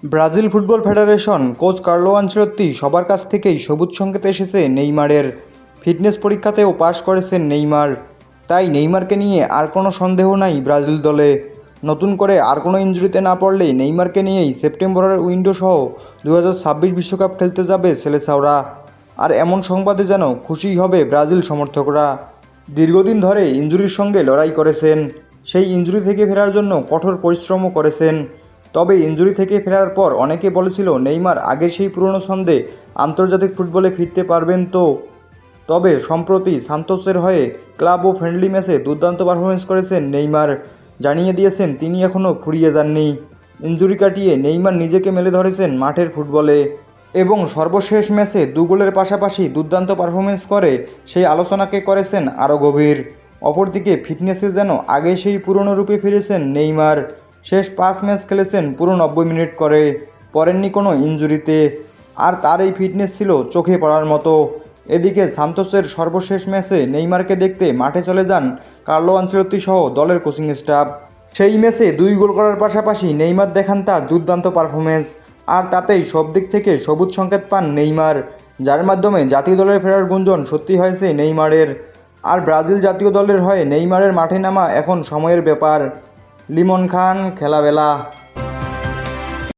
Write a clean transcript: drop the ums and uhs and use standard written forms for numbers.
Brazil football federation coach Carlo Ancelotti সবার কাছ থেকেই সবুজ সংকেত এসেছে নেইমারের। ফিটনেস পরীক্ষাতেও পাশ করেছেন নেইমার, তাই নেইমারকে নিয়ে আর কোনো সন্দেহ নাই ব্রাজিল দলে। নতুন করে আর কোনো ইনজুরিতে না পড়লে নেইমারকে নিয়েই সেপ্টেম্বরের উইন্ডো সহ 2026 বিশ্বকাপ খেলতে যাবে সেলেসাওরা। আর এমন সংবাদে যেন খুশিই হবে ব্রাজিল সমর্থকরা। দীর্ঘদিন ধরে ইনজুরির সঙ্গে লড়াই করেছেন, সেই ইনজুরি থেকে ফেরার জন্য কঠোর পরিশ্রমও করেছেন। তবে ইনজুরি থেকে ফেরার পর অনেকে বলেছিল নেইমার আগের সেই পুরনো ছন্দে আন্তর্জাতিক ফুটবলে ফিরতে পারবেন তবে সম্প্রতি সান্তোসের হয়ে ক্লাব ও ফ্রেন্ডলি ম্যাচে দুর্দান্ত পারফরমেন্স করেছেন নেইমার। জানিয়ে দিয়েছেন তিনি এখনও ফুরিয়ে যাননি। ইনজুরি কাটিয়ে নেইমার নিজেকে মেলে ধরেছেন মাঠের ফুটবলে এবং সর্বশেষ ম্যাচে 2 গোলের পাশাপাশি দুর্দান্ত পারফরমেন্স করে সেই আলোচনাকে করেছেন আরও গভীর। অপরদিকে ফিটনেসে যেন আগে সেই পুরনো রূপে ফিরেছেন নেইমার। শেষ 5 ম্যাচ খেলেছেন পুরো 90 মিনিট করে, পড়েননি কোনো ইনজুরিতে। আর তার এই ফিটনেস ছিল চোখে পড়ার মতো। এদিকে সান্তোসের সর্বশেষ ম্যাচে নেইমারকে দেখতে মাঠে চলে যান কার্লো আনচেলত্তি সহ দলের কোচিং স্টাফ। সেই ম্যাচে 2 গোল করার পাশাপাশি নেইমার দেখান তার দুর্দান্ত পারফরমেন্স, আর তাতেই সব দিক থেকে সবুজ সংকেত পান নেইমার, যার মাধ্যমে জাতীয় দলের ফেরার গুঞ্জন সত্যি হয়েছে নেইমারের। আর ব্রাজিল জাতীয় দলের হয়ে নেইমারের মাঠে নামা এখন সময়ের ব্যাপার। লিমন খান, খেলাবেলা।